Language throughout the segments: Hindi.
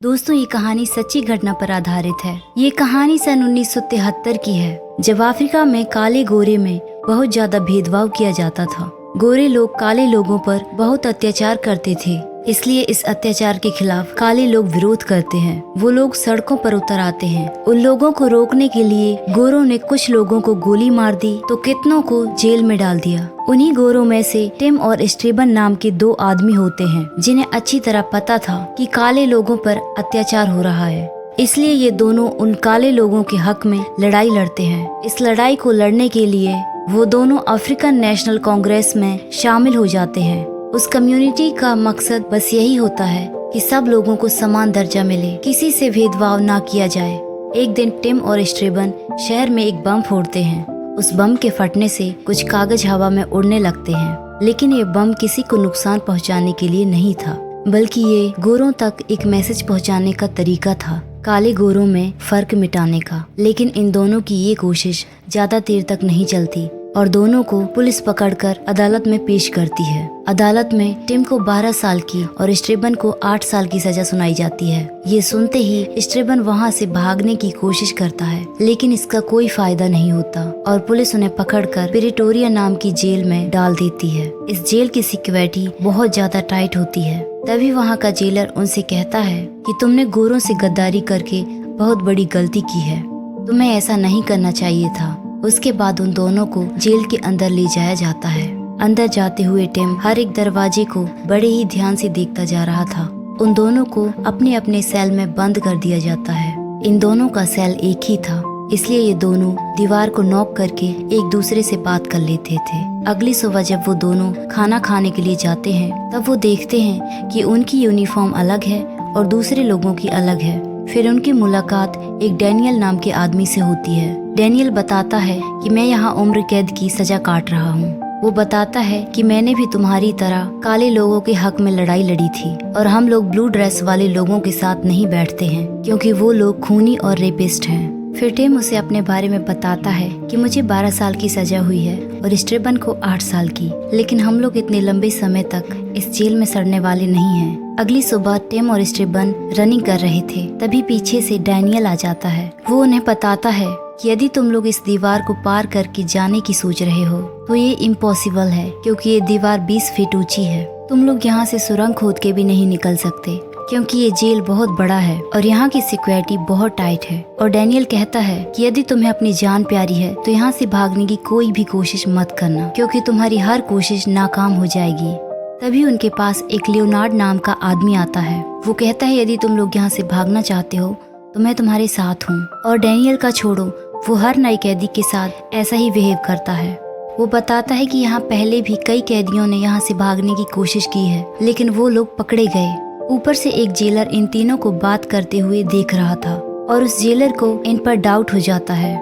दोस्तों, ये कहानी सच्ची घटना पर आधारित है। ये कहानी सन 1973 की है, जब अफ्रीका में काले गोरे में बहुत ज्यादा भेदभाव किया जाता था। गोरे लोग काले लोगों पर बहुत अत्याचार करते थे, इसलिए इस अत्याचार के खिलाफ काले लोग विरोध करते हैं। वो लोग सड़कों पर उतर आते हैं। उन लोगों को रोकने के लिए गोरों ने कुछ लोगों को गोली मार दी तो कितनों को जेल में डाल दिया। उन्हीं गोरों में से टिम और स्टीवन नाम के दो आदमी होते हैं, जिन्हें अच्छी तरह पता था कि काले लोगों पर अत्याचार हो रहा है। इसलिए ये दोनों उन काले लोगों के हक में लड़ाई लड़ते हैं। इस लड़ाई को लड़ने के लिए वो दोनों अफ्रीकन नेशनल कांग्रेस में शामिल हो जाते हैं। उस कम्युनिटी का मकसद बस यही होता है कि सब लोगों को समान दर्जा मिले, किसी से भेदभाव ना किया जाए। एक दिन टिम और स्टीवन शहर में एक बम फोड़ते हैं। उस बम के फटने से कुछ कागज हवा में उड़ने लगते हैं, लेकिन ये बम किसी को नुकसान पहुंचाने के लिए नहीं था, बल्कि ये गोरों तक एक मैसेज पहुंचाने का तरीका था, काले गोरों में फर्क मिटाने का। लेकिन इन दोनों की ये कोशिश ज्यादा देर तक नहीं चलती और दोनों को पुलिस पकड़कर अदालत में पेश करती है। अदालत में टिम को 12 साल की और स्टीवन को 8 साल की सजा सुनाई जाती है। ये सुनते ही स्टीवन वहाँ से भागने की कोशिश करता है, लेकिन इसका कोई फायदा नहीं होता और पुलिस उन्हें पकड़कर प्रिटोरिया नाम की जेल में डाल देती है। इस जेल की सिक्योरिटी बहुत ज्यादा टाइट होती है। तभी वहाँ का जेलर उनसे कहता है कि तुमने गोरों से गद्दारी करके बहुत बड़ी गलती की है, तुम्हें ऐसा नहीं करना चाहिए था। उसके बाद उन दोनों को जेल के अंदर ले जाया जाता है। अंदर जाते हुए टिम हर एक दरवाजे को बड़े ही ध्यान से देखता जा रहा था। उन दोनों को अपने अपने सेल में बंद कर दिया जाता है। इन दोनों का सेल एक ही था, इसलिए ये दोनों दीवार को नॉक करके एक दूसरे से बात कर लेते थे। अगली सुबह जब वो दोनों खाना खाने के लिए जाते हैं, तब वो देखते हैं कि उनकी यूनिफॉर्म अलग है और दूसरे लोगों की अलग है। फिर उनकी मुलाकात एक डैनियल नाम के आदमी से होती है। डैनियल बताता है कि मैं यहाँ उम्र कैद की सजा काट रहा हूँ। वो बताता है कि मैंने भी तुम्हारी तरह काले लोगों के हक में लड़ाई लड़ी थी और हम लोग ब्लू ड्रेस वाले लोगों के साथ नहीं बैठते हैं, क्योंकि वो लोग खूनी और रेपिस्ट हैं। फिर टिम उसे अपने बारे में बताता है कि मुझे 12 साल की सजा हुई है और स्टीवन को 8 साल की, लेकिन हम लोग इतने लंबे समय तक इस जेल में सड़ने वाले नहीं हैं। अगली सुबह टिम और स्टीवन रनिंग कर रहे थे, तभी पीछे से डैनियल आ जाता है। वो उन्हें बताता है कि यदि तुम लोग इस दीवार को पार करके जाने की सोच रहे हो तो ये इम्पॉसिबल है, क्योंकि ये दीवार 20 फीट ऊंची है। तुम लोग यहाँ से सुरंग खोद के भी नहीं निकल सकते, क्योंकि ये जेल बहुत बड़ा है और यहाँ की सिक्योरिटी बहुत टाइट है। और डैनियल कहता है कि यदि तुम्हें अपनी जान प्यारी है तो यहाँ से भागने की कोई भी कोशिश मत करना, क्योंकि तुम्हारी हर कोशिश नाकाम हो जाएगी। तभी उनके पास एक लियोनार्ड नाम का आदमी आता है। वो कहता है यदि तुम लोग यहाँ से भागना चाहते हो तो मैं तुम्हारे साथ हूँ। और डैनियल का छोड़ो, वो हर नए कैदी के साथ ऐसा ही बिहेव करता है। वो बताता है कि यहाँ पहले भी कई कैदियों ने यहाँ से भागने की कोशिश की है, लेकिन वो लोग पकड़े गए। ऊपर से एक जेलर इन तीनों को बात करते हुए देख रहा था और उस जेलर को इन पर डाउट हो जाता है।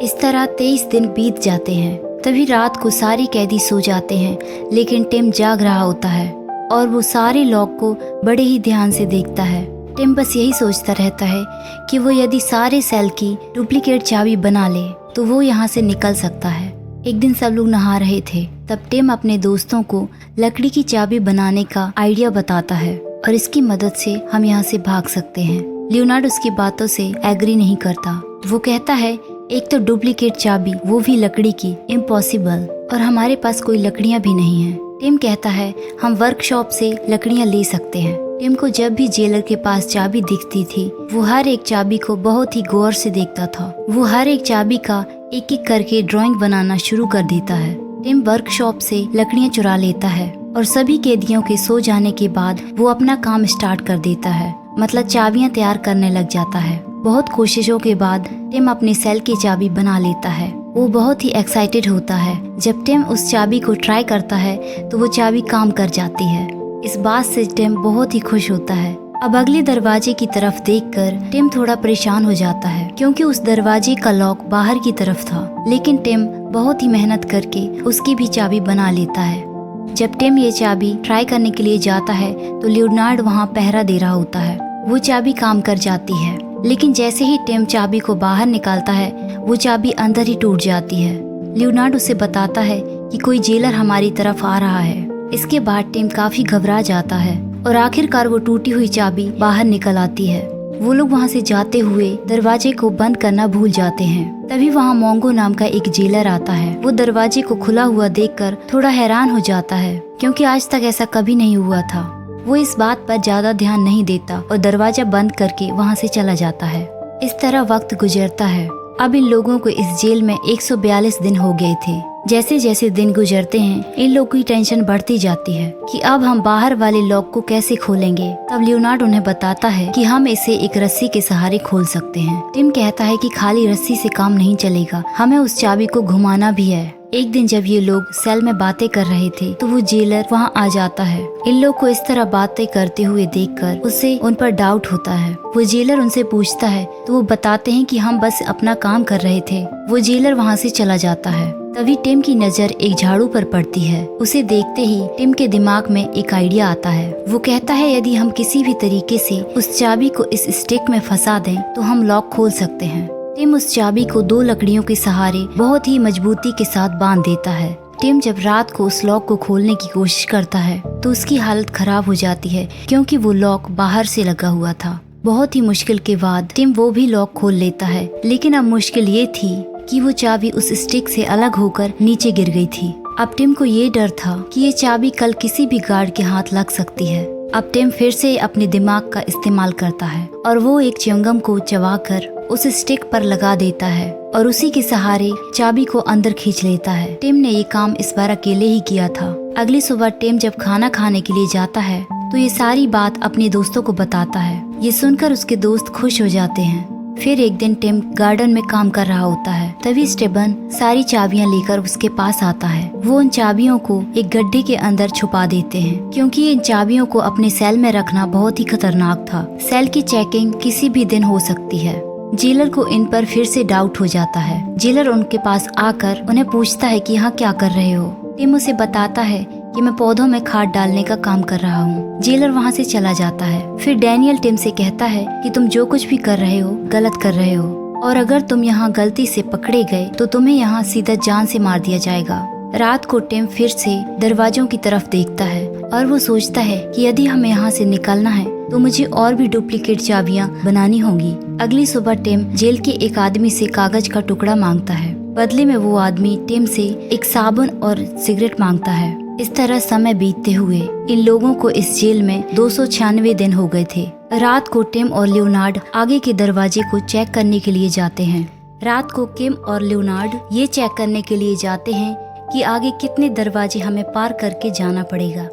इस तरह 23 दिन बीत जाते हैं। तभी रात को सारे कैदी सो जाते हैं, लेकिन टिम जाग रहा होता है और वो सारे लॉक को बड़े ही ध्यान से देखता है। टिम बस यही सोचता रहता है कि वो यदि सारे सेल की डुप्लीकेट चाबी बना ले तो वो यहाँ से निकल सकता है। एक दिन सब लोग नहा रहे थे, तब टिम अपने दोस्तों को लकड़ी की चाबी बनाने का आइडिया बताता है और इसकी मदद से हम यहाँ से भाग सकते हैं। लियोनार्ड उसकी बातों से एग्री नहीं करता। वो कहता है एक तो डुप्लीकेट चाबी, वो भी लकड़ी की, इम्पॉसिबल, और हमारे पास कोई लकड़ियाँ भी नहीं हैं। टिम कहता है हम वर्कशॉप से लकड़ियाँ ले सकते हैं। टिम को जब भी जेलर के पास चाबी दिखती थी, वो हर एक चाबी को बहुत ही गौर से देखता था। वो हर एक चाबी का एक एक करके ड्राइंग बनाना शुरू कर देता है। टिम वर्कशॉप से लकड़ियाँ चुरा लेता है और सभी कैदियों के सो जाने के बाद वो अपना काम स्टार्ट कर देता है, मतलब चाबियाँ तैयार करने लग जाता है। बहुत कोशिशों के बाद टिम अपने सेल की चाबी बना लेता है। वो बहुत ही एक्साइटेड होता है। जब टिम उस चाबी को ट्राई करता है तो वो चाबी काम कर जाती है। इस बात से टिम बहुत ही खुश होता है। अब अगले दरवाजे की तरफ देखकर टिम थोड़ा परेशान हो जाता है, क्योंकि उस दरवाजे का लॉक बाहर की तरफ था, लेकिन टिम बहुत ही मेहनत करके उसकी भी चाबी बना लेता है। जब टिम ये चाबी ट्राई करने के लिए जाता है तो लियोनार्ड वहाँ पहरा दे रहा होता है। वो चाबी काम कर जाती है, लेकिन जैसे ही टिम चाबी को बाहर निकालता है वो चाबी अंदर ही टूट जाती है। लियोनार्ड उसे बताता है कि कोई जेलर हमारी तरफ आ रहा है। इसके बाद टिम काफी घबरा जाता है और आखिरकार वो टूटी हुई चाबी बाहर निकल आती है। वो लोग वहाँ से जाते हुए दरवाजे को बंद करना भूल जाते हैं। तभी वहाँ मोंगो नाम का एक जेलर आता है। वो दरवाजे को खुला हुआ देखकर थोड़ा हैरान हो जाता है, क्योंकि आज तक ऐसा कभी नहीं हुआ था। वो इस बात पर ज्यादा ध्यान नहीं देता और दरवाजा बंद करके वहाँ से चला जाता है। इस तरह वक्त गुजरता है। अब इन लोगों को इस जेल में 142 दिन हो गए थे। जैसे जैसे दिन गुजरते हैं, इन लोगों की टेंशन बढ़ती जाती है कि अब हम बाहर वाले लॉक को कैसे खोलेंगे। तब लियोनार्ड उन्हें बताता है कि हम इसे एक रस्सी के सहारे खोल सकते हैं। टिम कहता है कि खाली रस्सी से काम नहीं चलेगा, हमें उस चाबी को घुमाना भी है। एक दिन जब ये लोग सेल में बातें कर रहे थे तो वो जेलर वहाँ आ जाता है। इन लोग को इस तरह बातें करते हुए देखकर उसे उन पर डाउट होता है। वो जेलर उनसे पूछता है तो वो बताते हैं कि हम बस अपना काम कर रहे थे। वो जेलर वहाँ से चला जाता है। तभी टिम की नजर एक झाड़ू पर पड़ती है। उसे देखते ही टिम के दिमाग में एक आइडिया आता है। वो कहता है यदि हम किसी भी तरीके से उस चाबी को इस स्टिक में फंसा दें तो हम लॉक खोल सकते हैं। टिम उस चाबी को 2 लकड़ियों के सहारे बहुत ही मजबूती के साथ बांध देता है। टिम जब रात को उस लॉक को खोलने की कोशिश करता है तो उसकी हालत खराब हो जाती है, क्योंकि वो लॉक बाहर से लगा हुआ था। बहुत ही मुश्किल के बाद टिम वो भी लॉक खोल लेता है, लेकिन अब मुश्किल ये थी कि वो चाबी उस स्टिक से अलग होकर नीचे गिर गई थी। अब टिम को ये डर था कि ये चाबी कल किसी भी गार्ड के हाथ लग सकती है। अब टिम फिर से अपने दिमाग का इस्तेमाल करता है और वो एक च्युइंगम को चबाकर उस स्टिक पर लगा देता है और उसी के सहारे चाबी को अंदर खींच लेता है। टिम ने ये काम इस बार अकेले ही किया था। अगली सुबह टिम जब खाना खाने के लिए जाता है तो ये सारी बात अपने दोस्तों को बताता है। ये सुनकर उसके दोस्त खुश हो जाते हैं। फिर एक दिन टिम गार्डन में काम कर रहा होता है। तभी स्टेबन सारी चाबियां लेकर उसके पास आता है। वो उन चाबियों को एक गड्ढे के अंदर छुपा देते हैं, क्योंकि इन चाबियों को अपने सेल में रखना बहुत ही खतरनाक था। सेल की चेकिंग किसी भी दिन हो सकती है। जेलर को इन पर फिर से डाउट हो जाता है। जेलर उनके पास आकर उन्हें पूछता है कि यहाँ क्या कर रहे हो। टिम उसे बताता है कि मैं पौधों में खाद डालने का काम कर रहा हूँ। जेलर वहाँ से चला जाता है। फिर डैनियल टिम से कहता है कि तुम जो कुछ भी कर रहे हो गलत कर रहे हो, और अगर तुम यहाँ गलती से पकड़े गए तो तुम्हें यहाँ सीधा जान से मार दिया जाएगा। रात को टिम फिर से दरवाजों की तरफ देखता है और वो सोचता है कि यदि हमें यहाँ से निकलना है तो मुझे और भी डुप्लीकेट चाबियाँ बनानी होंगी। अगली सुबह टिम जेल के एक आदमी से कागज का टुकड़ा मांगता है। बदले में वो आदमी टिम से एक साबुन और सिगरेट मांगता है। इस तरह समय बीतते हुए इन लोगों को इस जेल में 296 दिन हो गए थे। रात को टिम और लियोनार्ड आगे के दरवाजे को चेक करने के लिए जाते हैं। रात को किम और लियोनार्ड ये चेक करने के लिए जाते हैं कि आगे कितने दरवाजे हमें पार करके जाना पड़ेगा।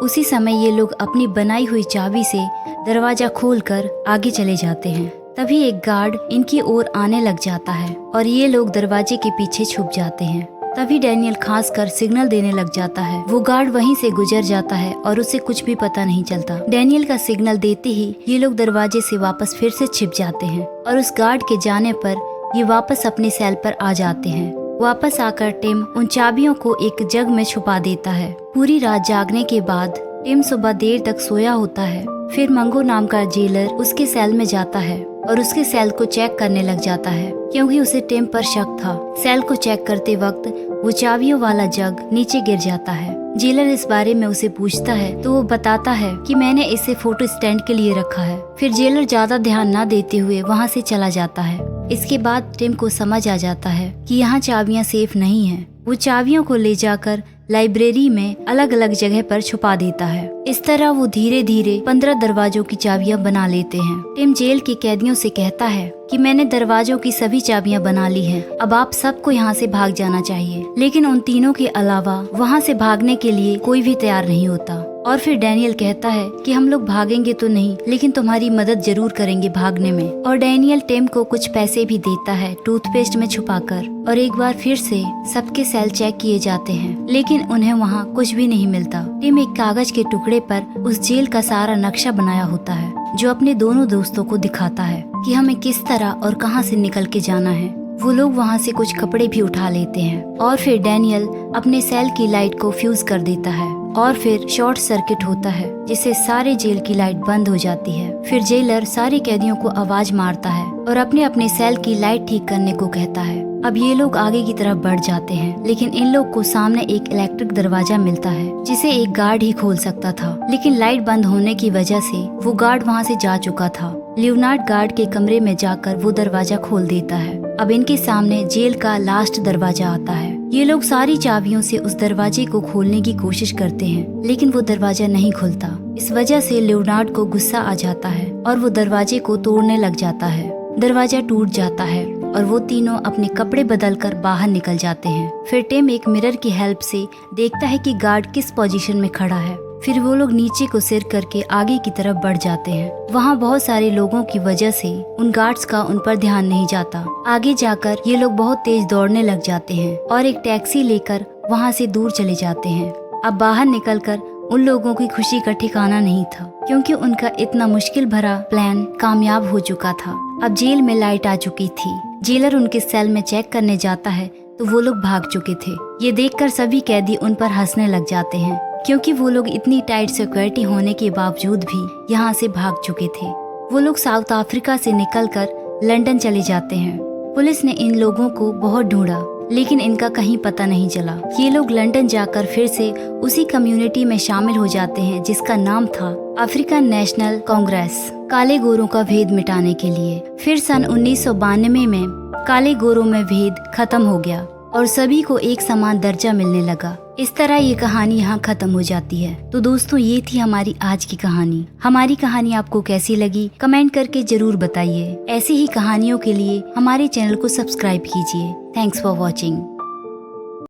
उसी समय ये लोग अपनी बनाई हुई चाबी से दरवाजा खोलकर आगे चले जाते हैं। तभी एक गार्ड इनकी ओर आने लग जाता है और ये लोग दरवाजे के पीछे छुप जाते हैं। तभी डैनियल खासकर सिग्नल देने लग जाता है। वो गार्ड वहीं से गुजर जाता है और उसे कुछ भी पता नहीं चलता। डैनियल का सिग्नल देते ही ये लोग दरवाजे से वापस फिर से छिप जाते हैं और उस गार्ड के जाने पर ये वापस अपने सेल पर आ जाते हैं। वापस आकर टिम उन चाबियों को एक जग में छुपा देता है। पूरी रात जागने के बाद टिम सुबह देर तक सोया होता है। फिर मंगो नाम का जेलर उसके सेल में जाता है और उसके सेल को चेक करने लग जाता है, क्योंकि उसे टिम पर शक था। सेल को चेक करते वक्त वो चाबियों वाला जग नीचे गिर जाता है। जेलर इस बारे में उसे पूछता है तो वो बताता है कि मैंने इसे फोटो स्टैंड के लिए रखा है। फिर जेलर ज्यादा ध्यान न देते हुए वहाँ से चला जाता है। इसके बाद टिम को समझ आ जाता है कि यहाँ चाबियाँ सेफ नहीं हैं। वो चाबियों को ले जाकर लाइब्रेरी में अलग अलग जगह पर छुपा देता है। इस तरह वो धीरे धीरे 15 दरवाजों की चाबियां बना लेते हैं। टिम जेल के कैदियों से कहता है कि मैंने दरवाजों की सभी चाबियां बना ली हैं। अब आप सबको यहाँ से भाग जाना चाहिए। लेकिन उन तीनों के अलावा वहाँ से भागने के लिए कोई भी तैयार नहीं होता। और फिर डैनियल कहता है कि हम लोग भागेंगे तो नहीं, लेकिन तुम्हारी मदद जरूर करेंगे भागने में। और डैनियल टिम को कुछ पैसे भी देता है टूथपेस्ट में छुपाकर। और एक बार फिर से सबके सेल चेक किए जाते हैं, लेकिन उन्हें वहाँ कुछ भी नहीं मिलता। टिम एक कागज के टुकड़े पर उस जेल का सारा नक्शा बनाया होता है, जो अपने दोनों दोस्तों को दिखाता है कि हमें किस तरह और कहां से निकल के जाना है। वो लोग वहां से कुछ कपड़े भी उठा लेते हैं और फिर डैनियल अपने सेल की लाइट को फ्यूज कर देता है और फिर शॉर्ट सर्किट होता है, जिससे सारे जेल की लाइट बंद हो जाती है। फिर जेलर सारे कैदियों को आवाज मारता है और अपने अपने सेल की लाइट ठीक करने को कहता है। अब ये लोग आगे की तरफ बढ़ जाते हैं, लेकिन इन लोग को सामने एक इलेक्ट्रिक दरवाजा मिलता है जिसे एक गार्ड ही खोल सकता था, लेकिन लाइट बंद होने की वजह से वो गार्ड वहाँ से जा चुका था। लियोनार्ड गार्ड के कमरे में जाकर वो दरवाजा खोल देता है। अब इनके सामने जेल का लास्ट दरवाजा आता है। ये लोग सारी चाबियों से उस दरवाजे को खोलने की कोशिश करते हैं, लेकिन वो दरवाजा नहीं खुलता। इस वजह से लियोनार्ड को गुस्सा आ जाता है और वो दरवाजे को तोड़ने लग जाता है। दरवाजा टूट जाता है और वो तीनों अपने कपड़े बदलकर बाहर निकल जाते हैं। फिर टिम एक मिरर की हेल्प से देखता है कि गार्ड किस पोजीशन में खड़ा है। फिर वो लोग नीचे को सिर करके आगे की तरफ बढ़ जाते हैं। वहाँ बहुत सारे लोगों की वजह से उन गार्ड्स का उन पर ध्यान नहीं जाता। आगे जाकर ये लोग बहुत तेज दौड़ने लग जाते हैं और एक टैक्सी लेकर वहाँ से दूर चले जाते हैं। अब बाहर निकलकर उन लोगों की खुशी का ठिकाना नहीं था, क्योंकि उनका इतना मुश्किल भरा प्लान कामयाब हो चुका था। अब जेल में लाइट आ चुकी थी। जेलर उनके सेल में चेक करने जाता है तो वो लोग भाग चुके थे। ये देखकर सभी कैदी उन पर हंसने लग जाते हैं, क्योंकि वो लोग इतनी टाइट सिक्योरिटी होने के बावजूद भी यहाँ से भाग चुके थे। वो लोग साउथ अफ्रीका से निकलकर लंदन चले जाते हैं। पुलिस ने इन लोगों को बहुत ढूंढा, लेकिन इनका कहीं पता नहीं चला। ये लोग लंदन जाकर फिर से उसी कम्युनिटी में शामिल हो जाते हैं जिसका नाम था अफ्रीकन नेशनल कांग्रेस, काले गोरों का भेद मिटाने के लिए। फिर सन 1992 में काले गोरों में भेद खत्म हो गया और सभी को एक समान दर्जा मिलने लगा। इस तरह ये कहानी यहाँ खत्म हो जाती है। तो दोस्तों, ये थी हमारी आज की कहानी। हमारी कहानी आपको कैसी लगी कमेंट करके जरूर बताइए। ऐसी ही कहानियों के लिए हमारे चैनल को सब्सक्राइब कीजिए। Thanks for watching.